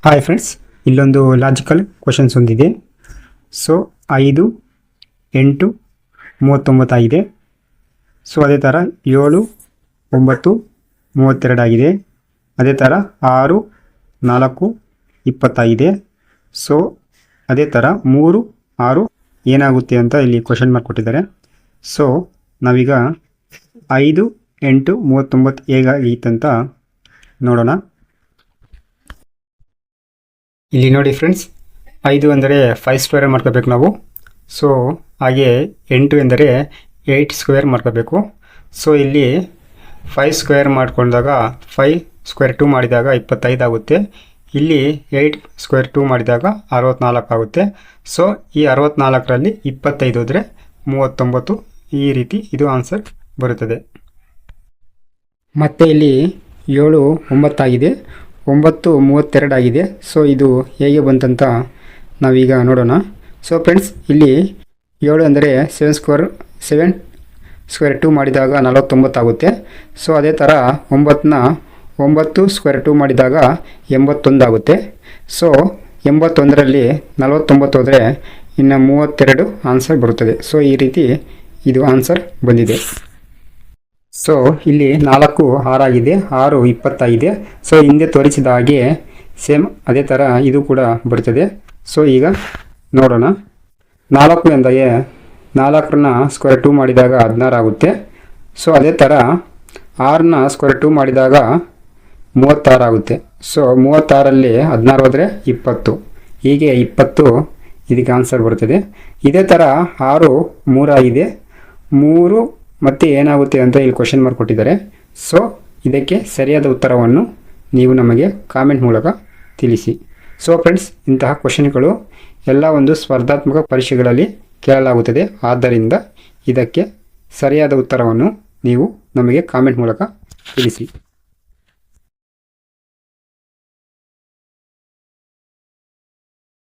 Hi friends, ಇಲ್ಲೊಂದು logical questions ಒಂದಿದೆ. So 5, 8, 39 ಆಗಿದೆ. ಸೊ ಅದೇ ಥರ 7, 9, 32 ಆಗಿದೆ. ಅದೇ ಥರ 6, 4, 20 ಆಗಿದೆ. ಸೊ ಅದೇ ಥರ 3, 6 ಏನಾಗುತ್ತೆ ಅಂತ ಇಲ್ಲಿ ಕ್ವಶನ್ ಮಾರ್ಕ್ ಕೊಟ್ಟಿದ್ದಾರೆ. ಸೊ ನಾವೀಗ 5, 8, 39 ಹೇಗಾಗಿತ್ತಂತ ನೋಡೋಣ. ಇಲ್ಲಿ ನೋಡಿ ಫ್ರೆಂಡ್ಸ್, 5 ಅಂದರೆ 5 ಸ್ಕ್ವೇರ್ ಮಾಡ್ಕೋಬೇಕು ನಾವು. ಸೊ ಹಾಗೆ 8 ಎಂದರೆ 8 ಸ್ಕ್ವೇರ್ ಮಾಡ್ಕೋಬೇಕು. ಸೊ ಇಲ್ಲಿ 5 ಸ್ಕ್ವೇರ್ ಮಾಡ್ಕೊಂಡಾಗ 5 ಸ್ಕ್ವೇರ್ 2 ಮಾಡಿದಾಗ 25 ಆಗುತ್ತೆ. ಇಲ್ಲಿ 8 ಸ್ಕ್ವೇರ್ 2 ಮಾಡಿದಾಗ 64 ಆಗುತ್ತೆ. ಸೊ ಈ 64ರಲ್ಲಿ 25 ಹೋದರೆ 39. ಈ ರೀತಿ ಇದು ಆನ್ಸರ್ ಬರುತ್ತದೆ. ಮತ್ತು ಇಲ್ಲಿ 7, 9 ಆಗಿದೆ. 9, 32 ಆಗಿದೆ. ಸೊ ಇದು ಹೇಗೆ ಬಂತಂತ ನಾವೀಗ ನೋಡೋಣ. ಸೊ ಫ್ರೆಂಡ್ಸ್, ಇಲ್ಲಿ 7 ಅಂದರೆ 7 ಸ್ಕ್ವೇರ್ 2 ಮಾಡಿದಾಗ 49 ಆಗುತ್ತೆ. ಸೊ ಅದೇ ಥರ 9 ಸ್ಕ್ವೇರ್ 2 ಮಾಡಿದಾಗ 81 ಆಗುತ್ತೆ. ಸೊ 81ರಲ್ಲಿ 49 ಹೋದರೆ ಇನ್ನು 32 ಆನ್ಸರ್ ಬರುತ್ತದೆ. ಸೊ ಈ ರೀತಿ ಇದು ಆನ್ಸರ್ ಬಂದಿದೆ. ಸೊ ಇಲ್ಲಿ 4, 6 ಆಗಿದೆ. 6, 20 ಆಗಿದೆ. ಸೊ ಹಿಂದೆ ತೋರಿಸಿದ ಹಾಗೆ ಸೇಮ್ ಅದೇ ಥರ ಇದು ಕೂಡ ಬರ್ತದೆ. ಸೊ ಈಗ ನೋಡೋಣ. 4 ಎಂದರೆ 4ನ ಸ್ಕ್ವೇರ್ 2 ಮಾಡಿದಾಗ 16 ಆಗುತ್ತೆ. ಸೊ ಅದೇ ಥರ 6ನ ಸ್ಕ್ವೇರ್ 2 ಮಾಡಿದಾಗ 36 ಆಗುತ್ತೆ. ಸೊ 36ರಲ್ಲಿ 16 ಹೋದರೆ 20. ಹೀಗೆ 20 ಇದಕ್ಕೆ ಆನ್ಸರ್ ಬರ್ತದೆ. ಇದೇ ಥರ 6, 3 ಆಗಿದೆ. 3 ಮತ್ತೆ ಏನಾಗುತ್ತೆ ಅಂತ ಇಲ್ಲಿ ಕ್ವಶನ್ ಮಾರ್ಕ್ ಕೊಟ್ಟಿದ್ದಾರೆ. ಸೊ ಇದಕ್ಕೆ ಸರಿಯಾದ ಉತ್ತರವನ್ನು ನೀವು ನಮಗೆ ಕಾಮೆಂಟ್ ಮೂಲಕ ತಿಳಿಸಿ. ಸೊ ಫ್ರೆಂಡ್ಸ್, ಇಂತಹ ಕ್ವಶನ್ಗಳು ಎಲ್ಲ ಒಂದು ಸ್ಪರ್ಧಾತ್ಮಕ ಪರೀಕ್ಷೆಗಳಲ್ಲಿ ಕೇಳಲಾಗುತ್ತದೆ. ಆದ್ದರಿಂದ ಇದಕ್ಕೆ ಸರಿಯಾದ ಉತ್ತರವನ್ನು ನೀವು ನಮಗೆ ಕಾಮೆಂಟ್ ಮೂಲಕ ತಿಳಿಸಿ.